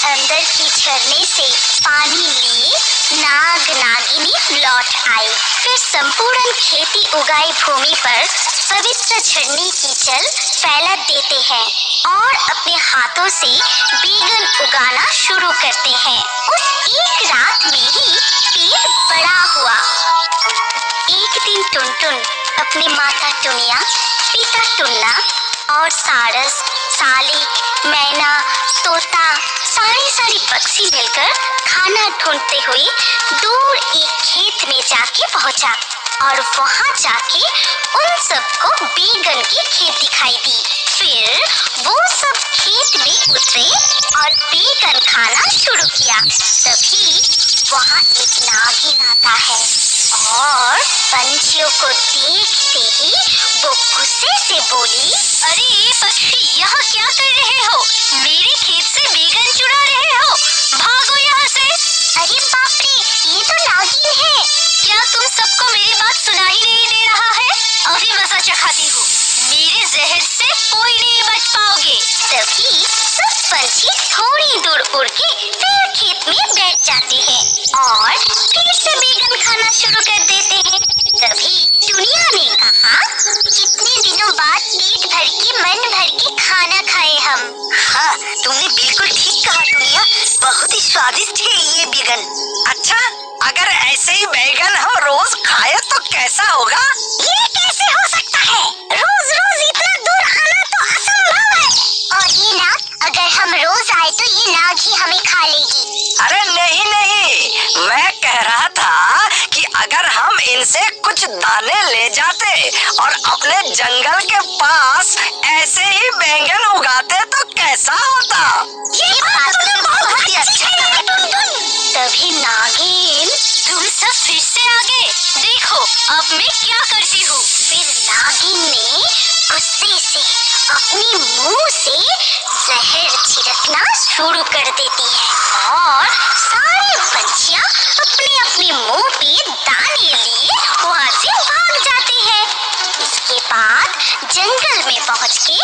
अंदर की झरने से पानी लिए नाग नागिनी लौट आई। फिर संपूर्ण खेती उगाई भूमि पर पवित्र झरने की जल फैला देते हैं और अपने हाथों से बैगन उगाना शुरू करते हैं। उस एक रात में ही पेड़ बड़ा हुआ। एक दिन टुनटुन अपनी माता टुनिया, पिता टुन्ना और सारस, सालिक, मैना, तोता सारे पक्षी मिलकर खाना ढूंढते हुए दूर एक खेत में जाके पहुंचा और वहां जाके उन सबको बैगन की खेत दिखाई दी। फिर वो सब खेत में उतरे और बैगन खाना शुरू किया। तभी वहां एक नागिन आता है और पंछियों को देखते ही वो गुस्से से बोली, अरे पक्षी, यहाँ क्या कर रहे हो? मेरे खेत से बैगन चुरा रहे हो, भागो यहाँ से। अरे बाप रे, ये तो नागिन है। क्या तुम सबको मेरी बात सुनाई नहीं दे रहा है? अभी मजा चखाती हूँ, मेरे जहर से कोई नहीं बच पाओगे। तभी सब पंछी थोड़ी दूर उड़ के फिर खेत में बैठ जाते हैं और फिर से बैगन खाना शुरू कर देते हैं। तभी टुनिया ने कहा, कितने दिनों बाद पेट भर के मन भर के खाना खाए हम। हाँ, तुमने बिल्कुल ठीक कहा टुनिया, बहुत ही स्वादिष्ट है ये बैगन। अच्छा, अगर ऐसे ही बैगन हम रोज खाए तो कैसा होगा? ये कैसे हो सकता है? रोज रोज इतना दूर आना तो असंभव है। और ये नाग, अगर हम रोज आए तो ये नाग ही हमें खा लेगी। अरे नहीं नहीं, मैं कह रहा था कि अगर हम इनसे कुछ दाने ले जाते और अपने जंगल के पास ऐसे ही बैंगन उगाते तो कैसा होता? ये बात तो बहुत ही अच्छी है टुनटुन। तभी नागिन, तुम सब फिर से आ गए, देखो अब मैं क्या करती हूँ। फिर नागिन ने गुस्से से अपने मुंह से जहर छिड़कना शुरू कर देती है और सारे पंछियां अपने अपने मुंह पे दाने लिए वहां से भाग जाते हैं। इसके बाद जंगल में पहुंच के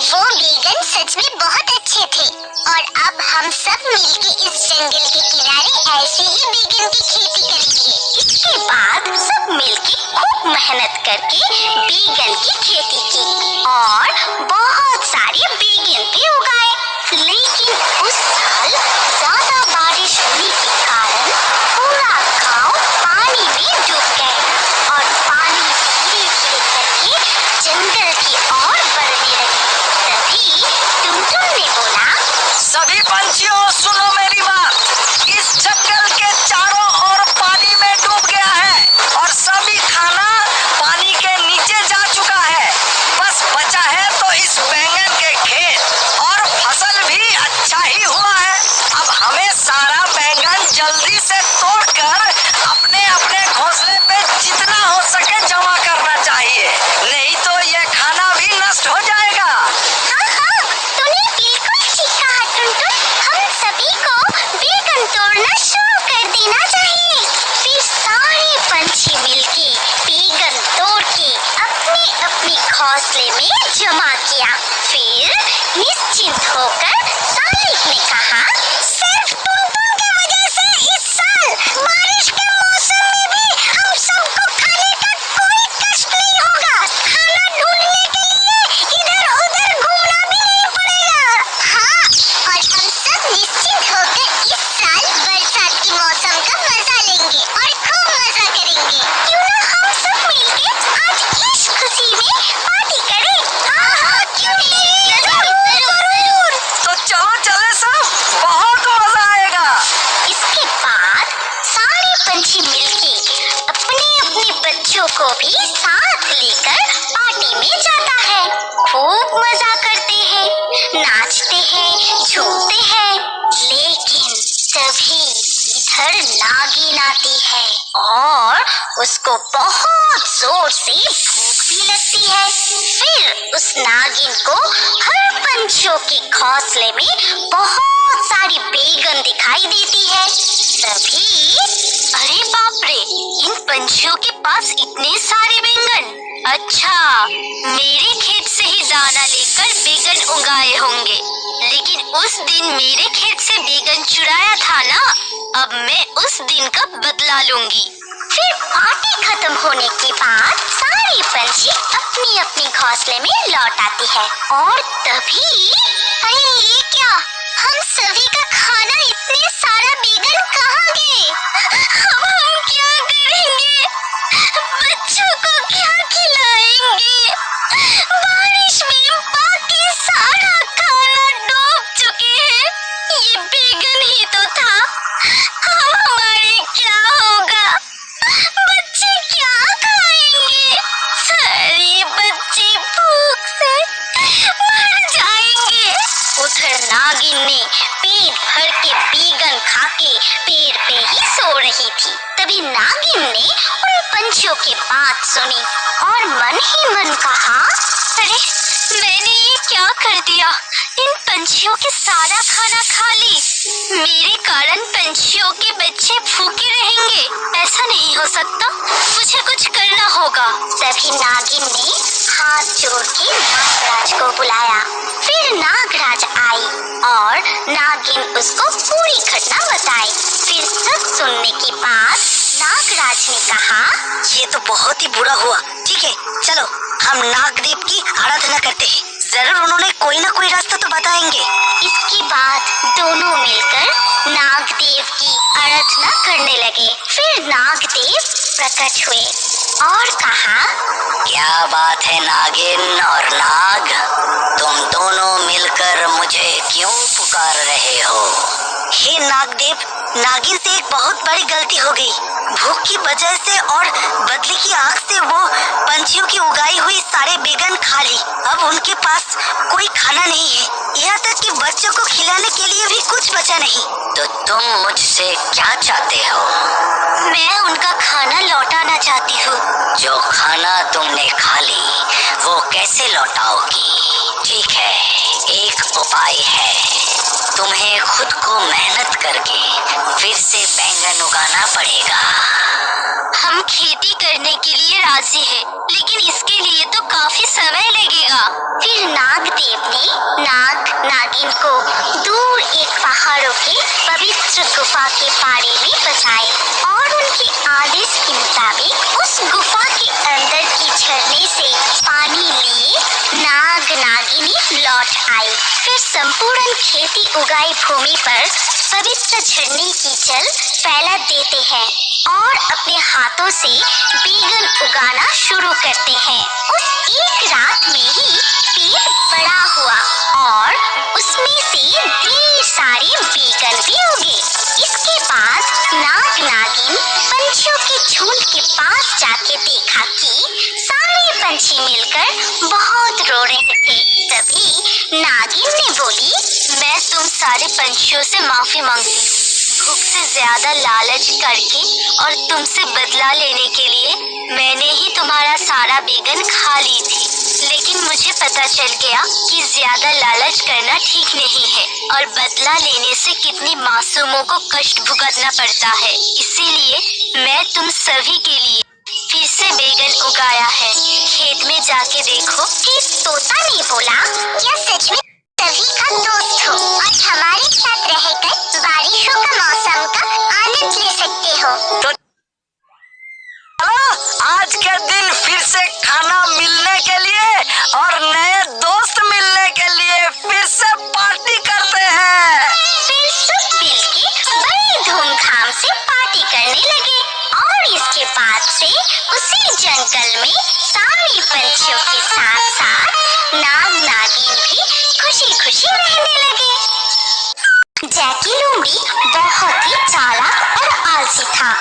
वो बैगन सच में बहुत अच्छे थे और अब हम सब मिलके इस जंगल के किनारे ऐसे ही बैगन की खेती करेंगे। इसके बाद सब मिलके खूब मेहनत करके बैगन की खेती की और बहुत सारे बैगन भी उगाए। लेकिन उस साल ज्यादा बारिश होने के कारण पूरा गांव पानी में डूब गए और पानी धीरे धीरे करके जंगल की ओर बढ़ने लगी। तभी टुनटुन ने बोला, सभी पंछियों सुनो मेरी बात, इस जंगल के चारों ओर पानी में डूब गया है और सभी खाना पानी के नीचे जा चुका है। बस बचा है तो इस बैंगन के खेत और फसल भी अच्छा ही हुआ है। अब हमें सारा बैंगन जल्दी से तोड़कर अपने अपने घोंसले पे जितना हो सके जमा करना चाहिए, नहीं तो ये खाना भी नष्ट हो जाएगा। हाँ हाँ, तूने बिल्कुल ठीक कहा टुनटुन, हम सभी को बैगन तोड़ना शुरू कर देना चाहिए। फिर सारे पंछी मिलके बैगन तोड़ के अपने अपने घोंसले में जमा किया। फिर निश्चिंत होकर सालिक ने कहा, सिर्फ टुनटुन की वजह से इस साल बारिश के मौसम में भी हम सबको खाने का कोई कष्ट नहीं होगा। खाना ढूंढने के लिए इधर उधर घूमना भी नहीं पड़ेगा। हाँ, और हम सब निश्चिंत होकर इस साल बरसात के मौसम का मजा लेंगे और खूब मजा करेंगे। क्यों ना हम सब मिलके आज इस खुशी में पार्टी करें? हाँ हाँ, क्यों नहीं, जरूर। तो चलो चले सब, बहुत मजा आएगा। इसके बाद सारे पंछी मिलके अपने अपने बच्चों को भी साथ लेकर पार्टी में जाता है। खूब मजा करते हैं, नाचते हैं, झूमते हैं। लेकिन तभी इधर नागिन आती है और उसको बहुत जोर से भूख भी लगती है। फिर उस नागिन को हर पंछियों के घोंसले में बहुत सारी बैगन दिखाई देती है। तभी, अरे बाप रे, इन पंछियों के पास इतने सारे बैंगन। अच्छा, मेरे खेत से ही दाना लेकर बैगन उगाए होंगे, लेकिन उस दिन मेरे खेत से बैगन चुराया था ना, अब मैं उस दिन का बदला लूंगी। फिर पार्टी खत्म होने के बाद सारे पंछी अपनी अपनी घोंसले में लौट आती है और तभी अरे ये क्या, हम सभी का खाना इतने सारा बैगन कहाँ गए? अब हम क्या करेंगे? बच्चों को क्या खिलाएंगे? बारिश में बाकी सारा खाना डूब चुके हैं। ये बैगन ही तो था। अब हमारे क्या होगा? बच्चे क्या खाएंगे? सारे बच्चे भूख से मर जाएंगे। उधर नागिन ने पेट भर के बैगन खाके पेड़ पे ही सो रही थी। तभी नागिन ने उन पंछियों की बात सुनी और मन ही मन कहा, अरे मैंने ये क्या कर दिया? इन पंछियों के सारा खाना खा ली। मेरे कारण पंछियों के बच्चे भूखे रहेंगे। ऐसा नहीं हो सकता, मुझे कुछ करना होगा। तभी नागिन ने हाथ जोड़ के नागराज को बुलाया। फिर नागराज आई और नागिन उसको पूरी घटना बताई। फिर सब सुनने के बाद नागराज ने कहा, ये तो बहुत ही बुरा हुआ। ठीक है, चलो हम नागदेव की आराधना करते हैं। जरूर उन्होंने कोई ना कोई रास्ता तो बताएंगे। इसके बाद दोनों मिलकर नागदेव की आराधना करने लगे। फिर नागदेव प्रकट हुए और कहा, क्या बात है नागिन और नाग, तुम दोनों मिलकर मुझे क्यों पुकार रहे हो? हे नागदेव, नागिन से एक बहुत बड़ी गलती हो गई। भूख की वजह से और बदले की आंख से वो पंछियों की उगाई हुई सारे बैगन खा ली। अब उनके पास कोई खाना नहीं है, यहाँ तक कि बच्चों को खिलाने के लिए भी कुछ बचा नहीं। तो तुम मुझसे क्या चाहते हो? मैं उनका खाना लौटाना चाहती हूँ। जो खाना तुमने खा ली वो कैसे लौटाओगी? ठीक है, एक उपाय है। तुम्हें खुद को मेहनत करके फिर से बैंगन उगाना पड़ेगा। हम खेती करने के लिए राजी हैं, लेकिन इसके लिए तो काफी समय लगेगा। फिर नागदेव ने नाग नागिन को दूर एक पहाड़ों के पवित्र गुफा के बारे में बताए और उनके आदेश के मुताबिक उस गुफा के अंदर की झरने से पानी लिए नाग नागिनी लौट आई। फिर संपूर्ण खेती उगाई भूमि पर पवित्र झरने की जल फैला देते हैं और अपने हाथों से बैगन उगाना शुरू करते हैं। उस एक रात में ही पेड़ बड़ा हुआ और उसमें से ढेर सारे बैगन भी उगे। इसके बाद नाग नागिन पंछियों के झुंड के पास जाके देखा कि सारे पंछी मिलकर बहुत रो रहे थे। तभी नागिन ने बोली, मैं तुम सारे पंछियों से माफी मांगती हूँ। भूख से ज्यादा लालच करके और तुमसे बदला लेने के लिए मैंने ही तुम्हारा सारा बैगन खा ली थी। लेकिन मुझे पता चल गया कि ज्यादा लालच करना ठीक नहीं है और बदला लेने से कितनी मासूमों को कष्ट भुगतना पड़ता है। इसीलिए मैं तुम सभी के लिए फिर से बैगन उगाया है। खेत में जाके देखो। फिर तोता ने बोला, क्या सच में सभी का दोस्त हो और हमारे साथ रहकर बारिशों का मौसम का आनंद ले सकते हो? तो आज के दिन फिर से खाना मिलने के लिए और नए दोस्त मिलने के लिए फिर से पार्टी करते हैं। फिर सब मिलके बड़े धूमधाम से पार्टी करने लगे और इसके बाद से उसी जंगल में सारे पंछियों के साथ साथ नाग नागिन भी खुशी खुशी रहने लगे। जैकी लूमड़ी बहुत ही चालाक और आलसी था।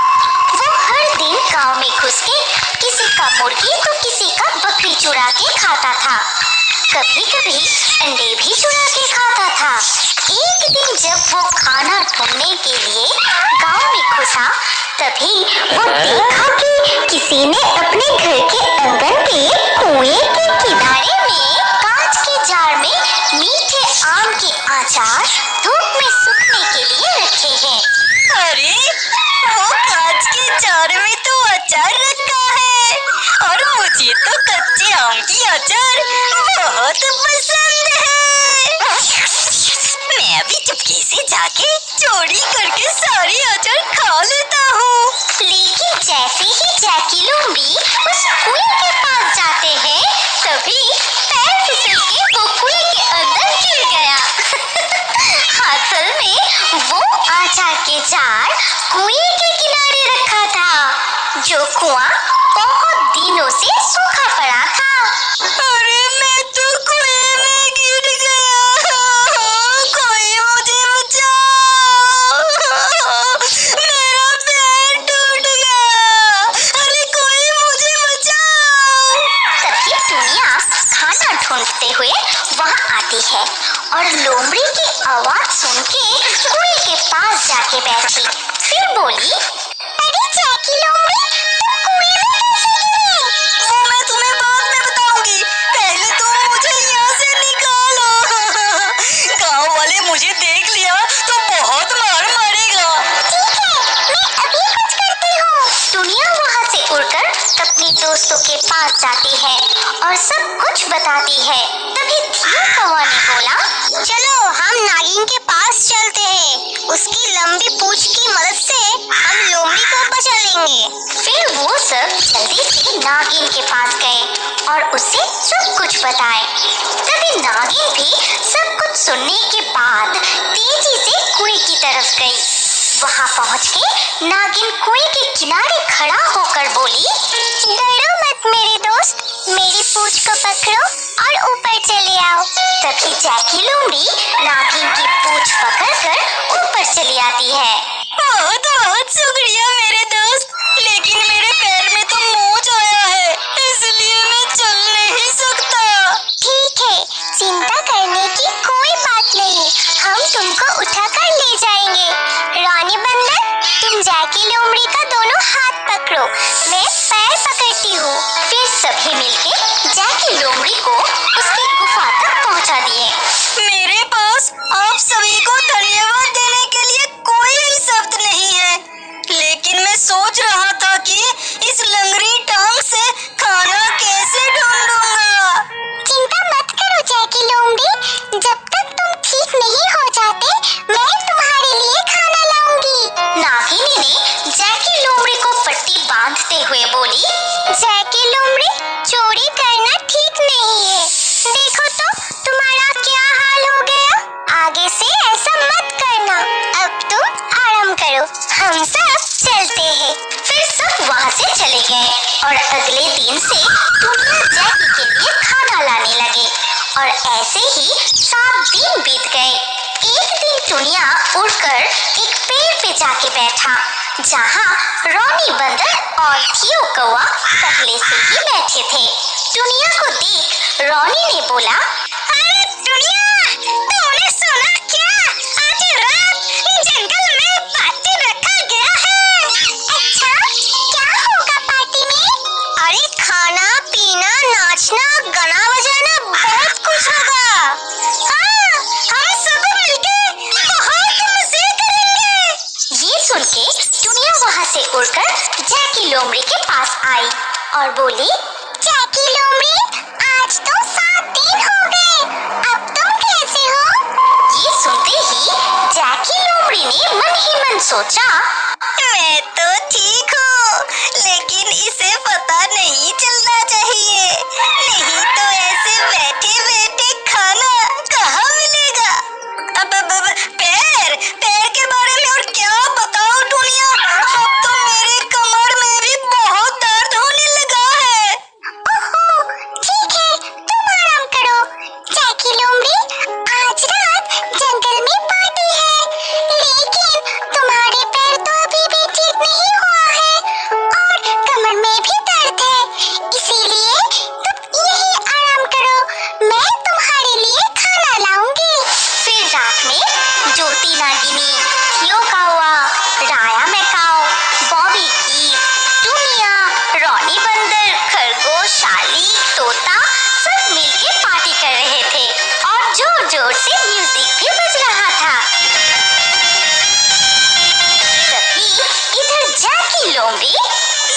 वो हर दिन गांव में घुस के किसी का मुर्गी तो किसी का बकरी चुरा के खाता था। कभी कभी अंडे भी चुरा के खाता था। एक दिन जब वो खाना ढूंढने के लिए गांव में घुसा, तभी वो देखा कि किसी ने अपने घर के आंगन पे कुएं के किनारे में कांच के जार में मीठे आम के अचार धूप में सूखने के लिए रखे हैं। अरे वो कांच के जार में तो अचार रखा है और मुझे तो कच्चे आम की अचार बहुत पसंद है। मैं अभी चुपके से जाके चोरी करके सारी अचार खा लेता हूँ। लेकिन जैसे ही जैकी लोमड़ी उस कुएं के पास जाते हैं तभी पैर फिसल के वो कुएं के अंदर गिर गया। असल में वो आचार के जार कुएं के किनारे रखा था, जो कुआं बहुत दिनों से सूखा पड़ा था। अरे मैं तो कुएं में गिर गया, कोई मुझे बचाओ, मेरा पैर टूट गया, अरे कोई मुझे बचाओ। तभी टुनिया खाना ढूंढते हुए वहाँ आती है और लोमड़ी की आवाज सुन के कुएं के पास जाके बैठी। फिर बोली, अरे जैकी लोमड़ी, तुम कुएं में कैसे गिरे? वो मैं तुम्हें बाद में बताऊंगी, पहले तुम मुझे यहाँ से निकालो। गांव वाले मुझे देख लिया तो बहुत मार मारेगा। ठीक है, मैं अभी कुछ करती हूँ। टुनिया वहाँ से उड़कर अपने दोस्तों के पास जाती है और सब कुछ बताती है। तभी धीरू कौवा ने बोला, चलो हम नागिन के पास चलते हैं, उसकी लंबी पूंछ की मदद से हम लोमड़ी को बचा लेंगे। फिर वो सब जल्दी से नागिन के पास गए और उसे सब कुछ बताए। तभी नागिन भी सब कुछ सुनने के बाद तेजी से कुएं की तरफ गई। वहाँ पहुँच के नागिन कुएं के किनारे खड़ा होकर बोली, डरो मत मेरे दोस्त, मेरी पूंछ को पकड़ो और ऊपर चले आओ। तभी जैकी लोमड़ी नागिन की पूंछ पकड़कर ऊपर चली आती है। बहुत बहुत शुक्रिया मेरे दोस्त, लेकिन मेरे पैर में तो मोच आया है, इसलिए मैं चल नहीं सकता। ठीक है, चिंता करने की कोई बात नहीं, हम तुमको उठाकर ले जाएंगे। रानी बंदर, तुम जैकी लोमड़ी का दोनों हाथ पकड़ो, मैं पैर पकड़ती हूँ। फिर सभी मिलके जैकी लोमड़ी को उसकी गुफा तक पहुँचा दिए। मेरे पास आप सभी को धन्यवाद देने के लिए कोई शब्द नहीं है, लेकिन मैं सोच रहा था कि इस लंगड़ी टांग से खाना कैसे ढूंढूंगा। चिंता मत करो जैकी लोमड़ी, जब तक तुम ठीक नहीं हो जाते मैं तुम्हारे लिए खाना लाऊंगी। नागिनी ने जैकी लोमड़ी को पट्टी बांधते हुए बोली, जैकी लोमड़ी, चोरी करना ठीक नहीं है, देखो तो तुम्हारा क्या हाल हो गया। आगे से ऐसा मत करना, अब तुम आराम करो, हम सब चलते हैं। फिर सब वहाँ से चले गए और अगले दिन से टुनिया जैकी के लिए खाना लाने लगे और ऐसे ही 7 दिन बीत गए। एक दिन टुनिया उड़कर एक पेड़ पे जाके बैठा, जहाँ रोनी बंदर और थियो कौवा पहले से ही बैठे थे। टुनिया को देख रोनी ने बोला, अरे टुनिया, तुमने सुना क्या? आज रात जंगल में पार्टी रखा गया है। अच्छा, क्या होगा पार्टी में? अरे खाना पीना नाचना गाना बजाना बहुत कुछ होगा। हाँ, हम सब मिलके बहुत मजे करेंगे। ये सुन के टुनिया वहाँ से उड़कर जैकी लोमड़ी के पास आई और बोली, जैकी लोमड़ी, आज तो 7 दिन हो गए, अब तुम कैसे हो? ये सुनते ही जैकी लोमड़ी ने मन ही मन सोचा, मैं तो ठीक हूँ, लेकिन इसे पता नहीं चलना चाहिए, नहीं तो ऐसे बैठे बैठे खाना कहाँ मिलेगा। अब पैर के बारे में और क्या बताऊँ टुनिया, अब तो मेरे कमर में भी बहुत दर्द होने लगा है। ओहो, ठीक है, तुम आराम करो। जैकी लोमड़ी, आज रात जंगल में पार्टी है, लेकिन तुम्हारे पैर तो अभी भी ठीक नहीं हुआ है और कमर में भी दर्द है, इसीलिए तुम यही आराम करो, मैं तुम्हारे लिए खाना लाऊंगी। फिर रात में ज्योति नागिनी, थियो कौवा, राया मैकाऊ, बॉबी की, टुनिया, रोनी बंदर, खरगोश, शालिक, तोता सब मिलके पार्टी कर रहे थे और जोर जोर से म्यूजिक भी बज रहा था। तभी इधर जैकी लोमड़ी,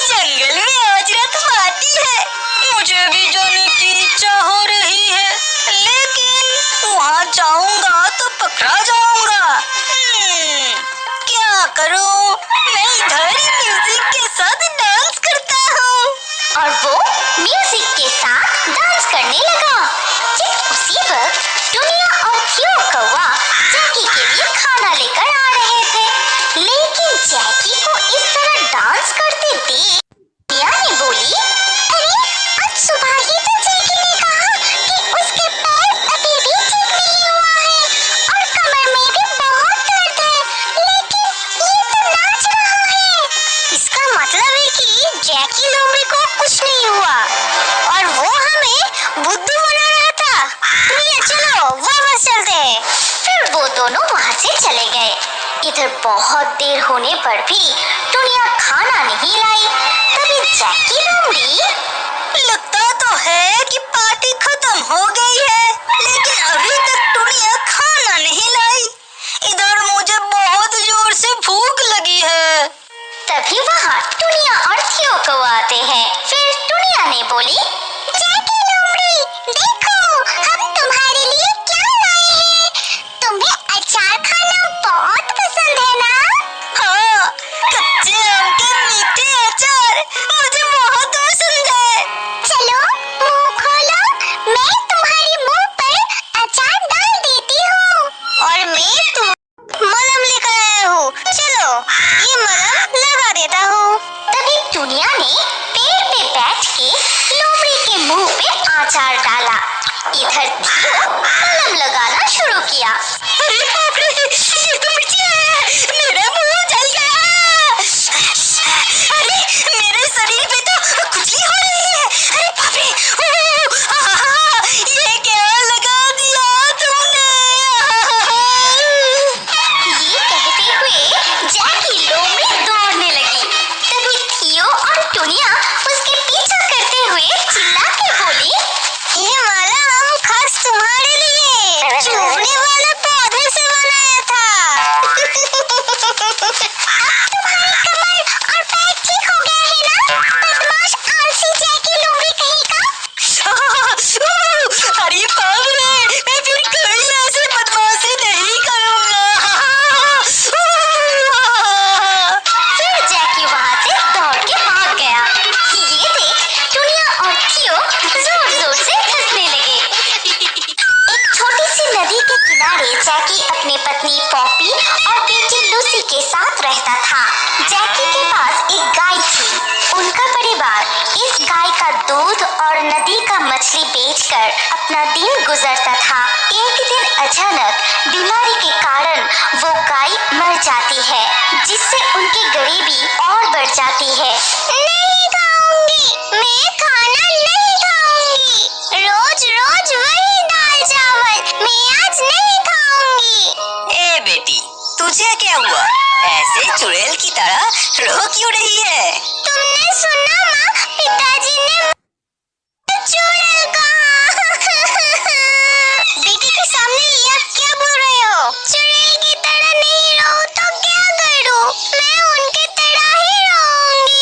जंगल में आज रात पार्टी है, मुझे भी जाने की इच्छा हो रही है, लेकिन वहाँ जाऊंगा तो पकड़ा जाऊंगा, करूं? मैं इधर ही म्यूजिक के साथ डांस करता हूँ। और वो म्यूजिक के साथ डांस करने लगा। ठीक उसी वक्त टुनिया और थियो कौवा जैकी के लिए खाना लेकर आ रहे थे, लेकिन जैकी को इस तरह डांस करते देख टुनिया ने बोली, अरे आज सुबह ही तो जैकी ने कहा कि उसके पैर अभी भी ठीक नहीं हुआ है और कमर में भी बहुत दर्द है, लेकिन ये तो नाच रहा है। इसका मतलब है कि जैकी लोमड़ी को कुछ नहीं हुआ और वो हमें बुद्धू बना रहा था। प्रिया चलो वापस चलते हैं। फिर वो दोनों वहाँ से चले गए। इधर बहुत देर होने पर भी टुनिया खाना नहीं लाई। तभी जैकी लोमड़ी, लगता तो है कि पार्टी खत्म हो गई है, लेकिन अभी तक टुनिया खाना नहीं लाई। इधर मुझे बहुत जोर से भूख लगी है। तभी वहाँ टुनिया और थियो कौवा आते हैं। फिर टुनिया ने बोली, जैकी लोमड़ी देखो हम तुम्हारे लिए क्या लाए हैं। तुम्हें अचार खाना बहुत पसंद है ना? हाँ, कच्चे आम के मीठे अचार मुझे बहुत पसंद है। चलो मुंह खोलो, मैं तुम्हारे मुंह पर अचार डाल देती हूँ और मैं तुम मलम लेकर आया हूँ। चलो ये मलम लगा देता हूँ। तभी टुनिया ने पेड़ पे बैठ के लोमड़ी के मुंह पे आचार डाला। इधर थियो मलम लगाना शुरू किया। अरे बाप रे, ये तो मिर्ची है, मेरा मुंह जल गया। अरे मेरे शरीर पे तो खुजली हो रही है। अरे बाप रे, ये क्या लगा दिया तुमने? ये कहते हुए जैकी लोमड़ी दौड़ने लगी। तभी थियो और टुनिया उसके पीछा करते हुए चिल्ला के बोली, ये माला हम खास तुम्हारे लिए चुभने वाले पौधे से बनाया था। अब तुम्हारी कमर और पैर ठीक हो गए हैं ना, बदमाश आलसी जैकी लोमड़ी कहीं का। अरे बाप रे, मैं फिर कभी ऐसे बदमाशी नहीं करूँगा। फिर जैकी वहाँ से दौड़ के भाग गया। ये देख टुनिया और थियो जोर जोर से हंसने लगे। एक छोटी सी नदी के किनारे जैकी अपनी पत्नी पॉपी और बेटी लूसी के साथ रहता था। जैकी के पास एक गाय थी। उनका परिवार इस गाय का दूध और नदी का मछली बेचकर अपना दिन गुजरता था। एक दिन अचानक बीमारी के कारण वो गाय मर जाती है, जिससे उनकी गरीबी और बढ़ जाती है। नहीं खाऊंगी, मैं खाना नहीं खाऊंगी। रोज रोज वही दाल चावल, मैं आज नहीं खाऊंगी। ए बेटी, तुझे क्या हुआ? ऐसे चुड़ैल की तरह रो क्यों रही है? तुमने सुना माँ, पिताजी ने चुड़ैल कहा। बेटी के सामने ये आप क्या बोल रहे हो? चुड़ैल की तरह नहीं रहूं तो क्या करूं? मैं उनके तरह ही रहूंगी।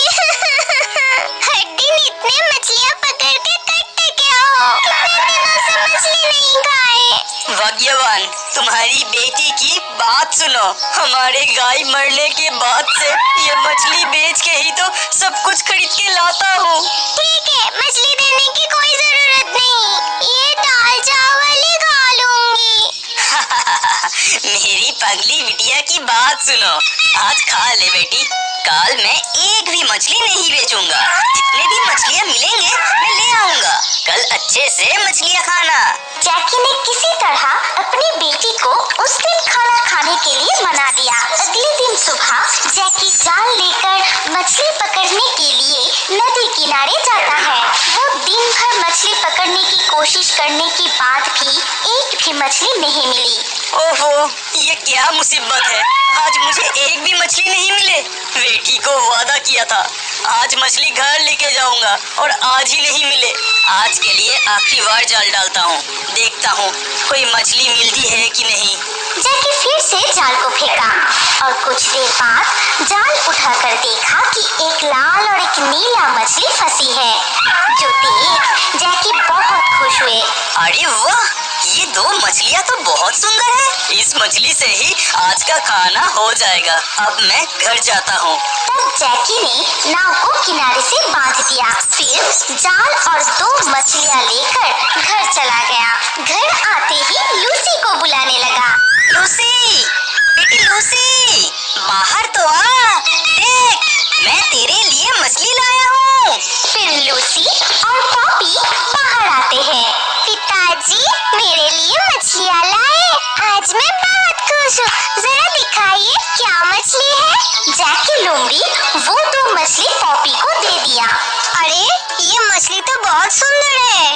हर दिन इतने मछलियाँ पकड़ के करते क्या हो? कितने दिनों से मछली नहीं खाए। भाग्यवान, तुम्हारी बेटी की बात सुनो। हमारे गाय मरने के बाद से ये मछली बेच के ही तो सब कुछ खरीद के लाता हूँ। ठीक है, मछली देने की कोई जरूरत नहीं, ये दाल चावल ही खा लूंगी। मेरी पगली बिटिया की बात सुनो, आज खा ले बेटी। कल मैं एक भी मछली नहीं बेचूंगा। जितने भी मछलियाँ मिलेंगे मैं ले आऊंगा। कल अच्छे से मछलियाँ खाना। जैकी ने किसी तरह अपनी बेटी को उस दिन खाना खाने के लिए मना दिया। अगले दिन सुबह जैकी जाल लेकर मछली पकड़ने के लिए नदी किनारे जाता है। वो दिन भर मछली पकड़ने की कोशिश करने के बाद भी एक भी मछली नहीं मिली। ओहो, ये क्या मुसीबत है। आज मुझे एक भी मछली नहीं मिले। बेटी को वादा किया था आज मछली घर लेके जाऊंगा और आज ही नहीं मिले। आज के लिए आखिरी बार जाल डालता हूँ, देखता हूँ कोई मछली मिलती है कि नहीं। जैकी फिर से जाल को फेंका और कुछ देर बाद जाल उठाकर देखा कि एक लाल और एक नीला मछली फंसी है, जो देख जैकी बहुत खुश हुए। अरे वाह, ये दो मछलियाँ तो बहुत सुंदर है। इस मछली से ही आज का खाना हो जाएगा। अब मैं घर जाता हूँ। तब जैकी ने नाव को किनारे से बांध दिया, फिर जाल और दो मछलियाँ लेकर घर चला गया। घर आते ही लूसी को बुलाने लगा। लूसी, बेटी लूसी, बाहर तो आ। देख, मैं तेरे लिए मछली लाया हूँ। फिर लूसी और पॉपी बाहर आते हैं। पिताजी मेरे लिए मछलियाँ लाए। आज मैं बहुत खुश हूँ। जरा दिखाइए क्या मछली है। जैकी लोमड़ी वो दो मछली पॉपी को दे दिया। अरे ये मछली तो बहुत सुंदर है।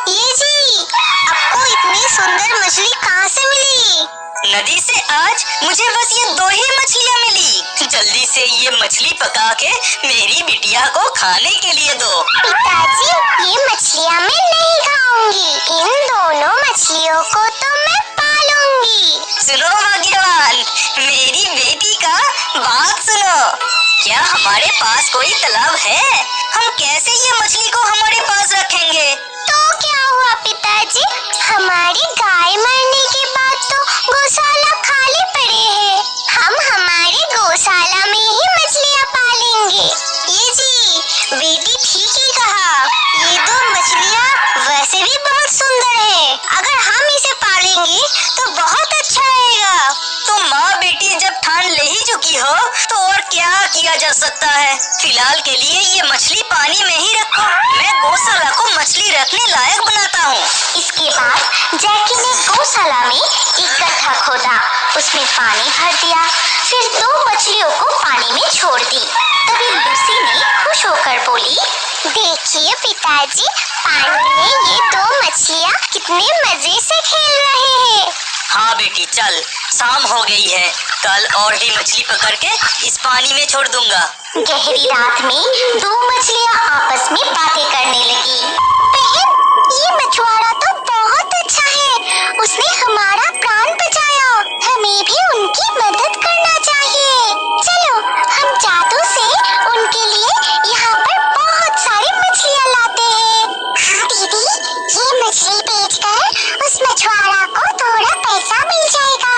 ये जी, आपको इतनी सुंदर मछली कहाँ से मिली? नदी से आज मुझे बस ये दो ही मछलियाँ मिली। जल्दी से ये मछली पका के मेरी बिटिया को खाने के लिए दो। पिताजी ये मछलियाँ मैं नहीं खाऊंगी। इन दोनों मछलियों को तो मैं पालूंगी। सुनो भाग्यवान, मेरी बेटी का बात सुनो। क्या हमारे पास कोई तालाब है? हम कैसे ये मछली को हमारे पास रखेंगे? तो क्या हुआ पिताजी? हमारी गाय मरने के बाद तो गौशाला खाली पड़े हैं। हम हमारे गौशाला में ही मछलियाँ पालेंगे। ये जी, बेटी ठीक ही कहा। ये दो मछलियाँ वैसे भी बहुत सुंदर है। अगर हम इसे पालेंगे तो बहुत अच्छा रहेगा। तो माँ बेटी जब ठान ले ही चुकी हो तो और क्या किया जा सकता है। फिलहाल के लिए ये मछली पानी में ही रखो। मैं गौशाला को मछली रखने लायक बनाता हूँ। इसके बाद जैकी ने गौशाला में एक गड्ढा खोदा, उसमें पानी भर दिया, फिर दो मछलियों को पानी में छोड़ दी। तभी लूसी ने खुश होकर बोली, देखिए पिताजी, पानी में ये दो मछलियाँ कितने मजे से खेल रहे हैं। हाँ बेटी चल, शाम हो गई है। कल और भी मछली पकड़ के इस पानी में छोड़ दूंगा। गहरी रात में दो मछलियाँ आपस में बातें करने लगी। बहन, ये मछुआरा तो बहुत अच्छा है। उसने हमारा प्राण बचाया। हमें भी उनकी मदद करना चाहिए। चलो हम जादू से उनके लिए यहाँ पर बहुत सारी मछलियाँ लाते हैं। हाँ दीदी, ये मछली बेचकर उस मछुआरा को थोड़ा पैसा मिल जाएगा।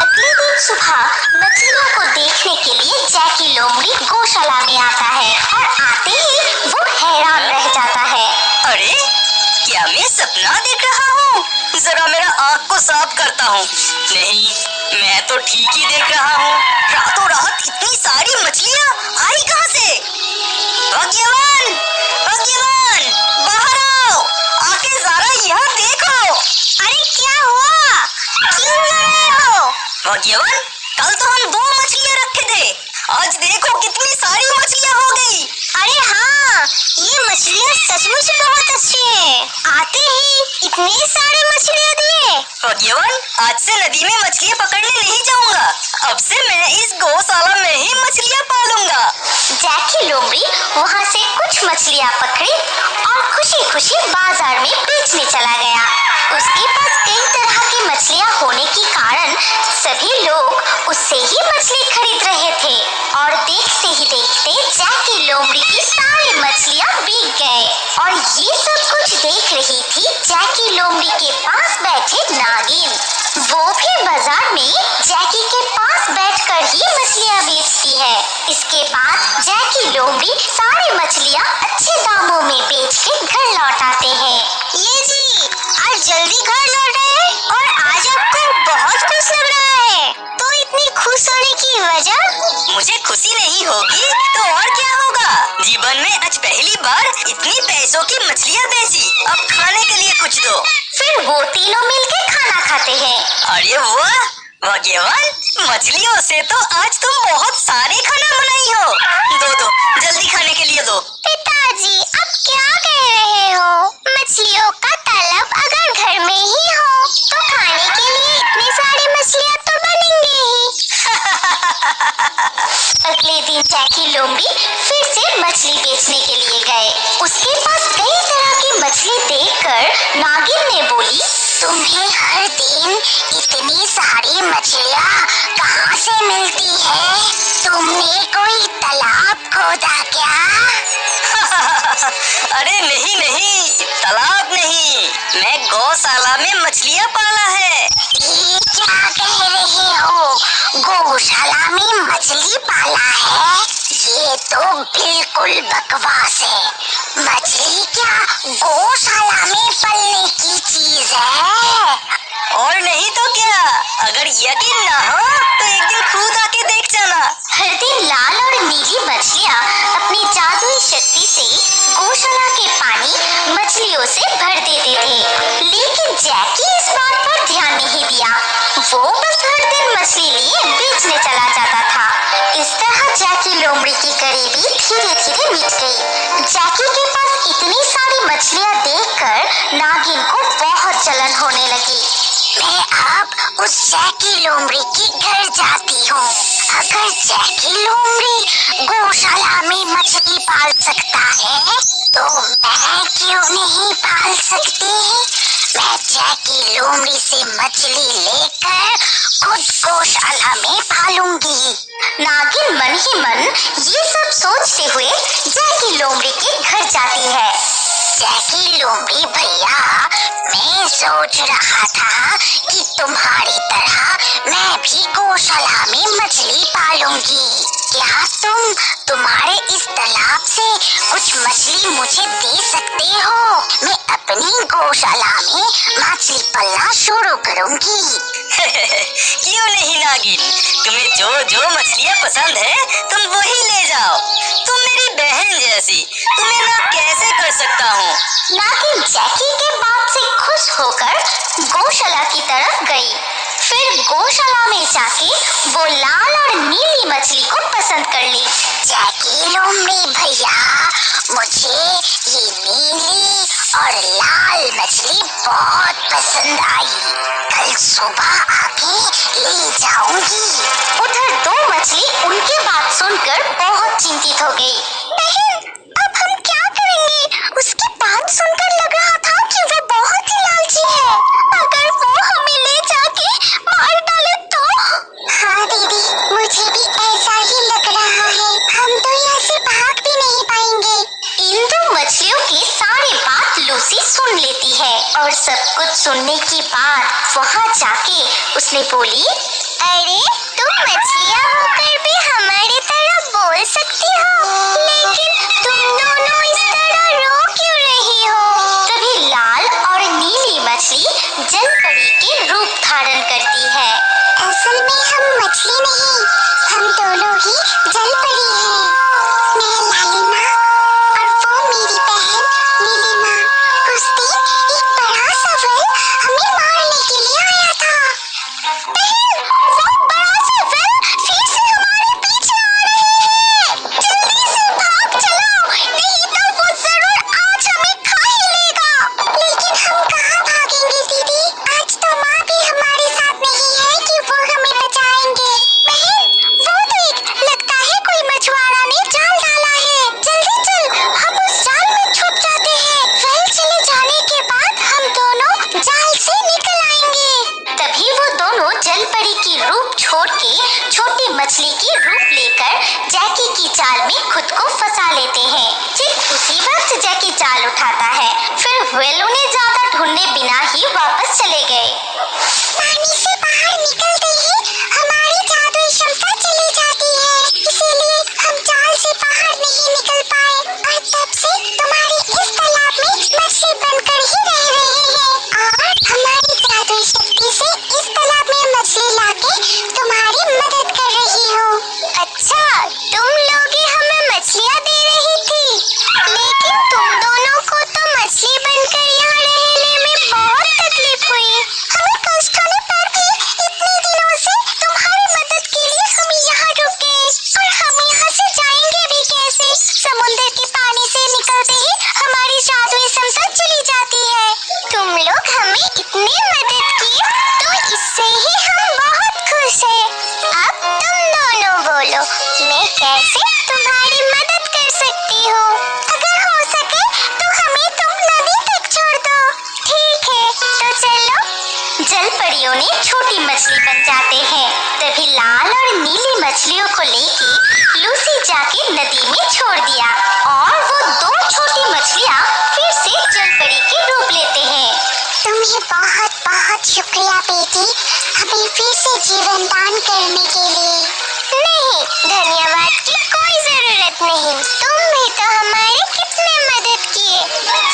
अगले दिन सुबह मछलियों को देखने के लिए जैकी लोमड़ी गौशाला में आता है और आते ही वो हैरान रह जाता है। अरे क्या मैं सपना देख रहा हूँ? जरा मेरा आँख को साफ करता हूँ। नहीं, मैं तो ठीक ही देख रहा हूँ। रातों रात इतनी सारी मछलियाँ आई कहाँ से? भाग्यवान, भाग्यवान, बाहर आओ। आके जरा यहाँ देखो। अरे क्या हुआ? क्यों लड़ रहे हो? भाग्यवान, कल तो हम दो मछलियाँ रखे थे। आज देखो कितनी सारी मछलियाँ हो गई। अरे हाँ, ये मछलियाँ सचमुच बहुत अच्छी हैं। आते ही इतनी सारी मछलियाँ दिए। भाग्यवान, आज से नदी में मछलियाँ पकड़ने नहीं जाऊंगा। अब से मैं इस गौशाला में ही मछलियाँ पालूंगा। जैकी लोमड़ी वहाँ से कुछ मछलियाँ पकड़ी और खुशी खुशी बाजार में बेचने चला गया। उसके पास कई तरह की मछलियाँ होने के कारण सभी लोग उससे ही मछली खरीद रहे थे और देखते ही देखते जैकी लोमड़ी की सारी मछलियाँ बिक गए। और ये सब कुछ देख रही थी जैकी लोमड़ी के पास बैठे नागिन। वो भी बाजार में जैकी के पास बैठकर ही मछलियाँ बेचती है। इसके बाद जैकी लोमड़ी सारी मछलियाँ अच्छे दामों में बेच के घर लौट आते हैं। ये जी, आज जल्दी घर लौट आए और आज आपको बहुत खुश लग रहा है। तो इतनी खुश होने की वजह? मुझे खुशी नहीं होगी तो और क्या होगा। जीवन में आज पहली बार इतनी पैसों की मछलियाँ बेची। अब खाने के लिए कुछ दो। फिर वो तीनों मिलके खाना खाते हैं। अरे वाह भाग्यवान, मछलियों से तो आज तुम बहुत सारे खाना बनाई हो। दो जल्दी खाने के लिए दो। पिताजी अब क्या कह रहे हो? मछलियों का तालाब अगर घर में ही हो तो खाने के लिए इतनी सारी मछलियाँ तो बनेंगे ही। अगले दिन जैकी लोमड़ी फिर से मछली बेचने के लिए गए। उसके पास कई तरह की मछली देखकर नागिन ने बोली, तुम्हें हर दिन इतनी सारी मछलियाँ कहाँ से मिलती है? तुमने कोई तालाब खोदा क्या? अरे नहीं नहीं, तालाब नहीं, मैं गौशाला में में मछलियाँ पाला है। ये क्या कह रहे हो? गौशाला में मछली पाला है? ये तो बिल्कुल बकवास है। मछली क्या गौशाला में पलने की चीज है? और नहीं तो क्या, अगर यकीन ना हो तो एक दिन खुद आके देख जाना। हर दिन लाल और नीली मछलियाँ अपनी जादुई शक्ति से गौशाला के पानी मछलियों से भर देते थे, लेकिन जैकी इस बात पर ध्यान नहीं दिया। वो बस हर दिन मछली लिए बेचने चला जाता था। इस तरह जैकी लोमड़ी की गरीबी धीरे धीरे मिट गई। जैकी के पास इतनी सारी मछलियाँ देखकर नागिन को बहुत जलन होने लगी। मैं अब उस जैकी लोमड़ी के घर जाती हूँ। अगर जैकी लोमड़ी गौशाला में मछली पाल सकता है तो मैं क्यों नहीं पाल सकती? मैं जैकी लोमड़ी से मछली लेकर खुद गौशाला में पालूंगी। नागिन मन ही मन ये सब सोचते हुए जैकी लोमड़ी के घर जाती है। जैकी लोमड़ी भैया, मैं सोच रहा था कि तुम्हारी तरह मैं भी गौशाला में मछली पालूंगी। क्या तुम तुम्हारे इस तालाब से कुछ मछली मुझे दे सकते हो? मैं अपनी गौशाला में मछली पालना शुरू करूंगी। क्यों नहीं नागिन, तुम्हें जो जो मछलियाँ पसंद है तुम वही ले जाओ। तुम मेरी बहन जैसी, तुम्हें ना कैसे कर सकता हूँ। नागिन जैकी के बात से खुश होकर गौशाला की तरफ गई। फिर गौशाला में जाके वो लाल और नीली मछली को पसंद कर ली। जैकी लोमड़ी भैया, मुझे ये नीली और लाल मछली बहुत पसंद आई। कल सुबह आके ले जाऊंगी। उधर दो मछली उनके बात सुनकर बहुत चिंतित हो गई। बहन, अब हम क्या करेंगे? उसकी बात सुनकर लग रहा था कि वो बहुत ही लालची है। अगर वो हमें ले जाके मार डाले तो? हाँ दीदी, मुझे भी ऐसा ही लग रहा है। हम तो यहाँ से भाग भी नहीं पाएंगे। इन दो मछलियों की सारी बात लूसी सुन लेती है और सब कुछ सुनने के बाद वहाँ जाके उसने बोली, अरे, तुम मछलियाँ होकर भी हमारी तरह बोल सकती हो, लेकिन तुम दोनों इस तरह रो क्यों रही हो? तभी लाल और नीली मछली जलपरी के रूप धारण करती है। असल में हम मछली नहीं, हम दोनों ही जलपरी हैं। मैं लालिमा और वो मेरी बहन नीलिमा। उस दिन एक बड़ा सा वेल हमें मारने के लिए आया था। बहन, वो बड़ा सा वेल फिर से हमारे पीछे आ रहे हैं। जल्दी से भाग चलो, नहीं तो वो जरूर आज हमें खा ही लेगा। लेकिन हम कहाँ भागेंगे दीदी? आज तो माँ भी हमारे साथ नहीं है कि वो हमें बचाएंगे। बहन, वो देख, लगता है कोई मछुआरा ने जाल डाला है। जल्दी चल, हम उस जाल में छुप जाते हैं। वेल चले जाने के बाद हम दोनों जाल से निकल आएंगे। तभी वो दोनों जलपरी की रूप छोड़ के छोटी मछली की रूप लेकर जैकी की जाल में खुद को फंसा लेते हैं। ठीक उसी वक्त जैकी जाल उठाता है। फिर वेल उन्हें ज्यादा ढूंढने बिना ही वापस चले गए। पानी से बाहर निकलते ही हमारी जादुई क्षमता चली जाती है, इसीलिए हम जाल से बाहर नहीं निकल पाए और तब से तुम्हारी इस तालाब में मछली बनकर ही रह रहे हैं। और हमारी जादुई शक्ति से इस तालाब में मछली लाके तुम्हारी मदद कर रही हूँ। अच्छा, तुम लोग ही हमें मछलियाँ दे रही थी, लेकिन तुम दोनों को तो मछली बनकर यहाँ रहने में बहुत तकलीफ हुई। हमें कष्ट होने पर भी इतने दिनों से तुम्हारी मदद के लिए हम यहाँ रुके, और हम यहाँ से जाएंगे भी कैसे? समुद्र के पानी से निकलते ही हमारी जादुई क्षमता चली जाती है। तुम लोग हमें इतनी मदद की, तो इससे ही हम बहुत खुश हैं। अब तुम दोनों बोलो, मैं कैसे तुम्हारी मदद कर सकती हूँ? अगर हो सके तो हमें तुम नदी तक छोड़ दो। ठीक है, तो चलो। जलपरियों ने छोटी मछली बन जाते हैं। तभी लाल और नीली मछलियों को लेके लूसी जाके नदी में छोड़ दिया और वो दो छोटी मछलियाँ फिर से जलपरी के रूप लेते हैं। तुम्हें बहुत नहीं, तुम भी तो हमारी कितने मदद किए,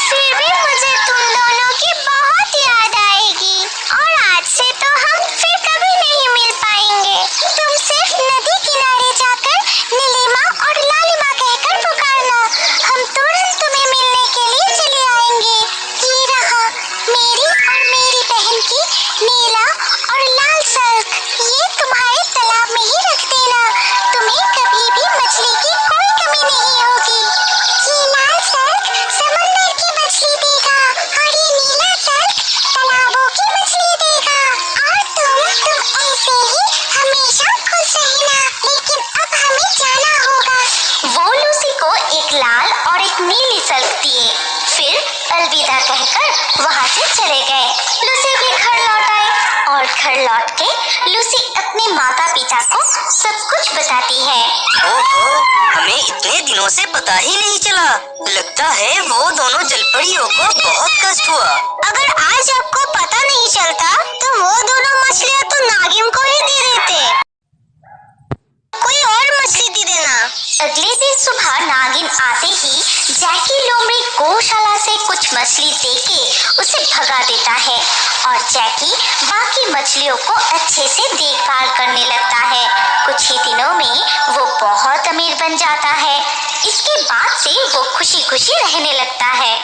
फिर भी मुझे तुम दोनों की बहुत याद आएगी और आज से तो हम फिर कभी नहीं मिल पाएंगे। तुम सिर्फ नदी किनारे जाकर नीलिमा और लालिमा कहकर पुकारना, हम तुरंत तुम्हें मिलने के लिए चले आएंगे। ये रहा मेरी और मेरी बहन की नीला और लाल सर्क, ये तुम्हारे तालाब में ही रख देना, तुम्हें कभी भी मछली की कोई कमी नहीं होगी। ये लाल सर्क समुद्र की मछली देगा और ये नीला सर्क तालाबों की मछली देगा, और तुम ऐसे ही हमेशा खुश रहना। लेकिन अब हमें जाना होगा। वो लूसी को एक लाल और एक नीली सर्क दिए, फिर अलविदा कहकर वहाँ से चले गए। लूसी भी घर लौट आई और घर लौट के लूसी अपने माता पिता को सब कुछ बताती है। ओहो, हमें इतने दिनों से पता ही नहीं चला। लगता है वो दोनों जलपरियों को बहुत कष्ट हुआ। अगर आज आपको पता नहीं चलता तो वो दोनों मछलियाँ तो नागिन को ही दे देते। कोई और मछली दे देना। अगले दिन सुबह नागिन आते ही जैकी लोमड़ी गौशाला से कुछ मछली देके उसे भगा देता है और जैकी बाकी मछलियों को अच्छे से देखभाल करने लगता है। कुछ ही दिनों में वो बहुत अमीर बन जाता है। इसके बाद से वो खुशी खुशी रहने लगता है।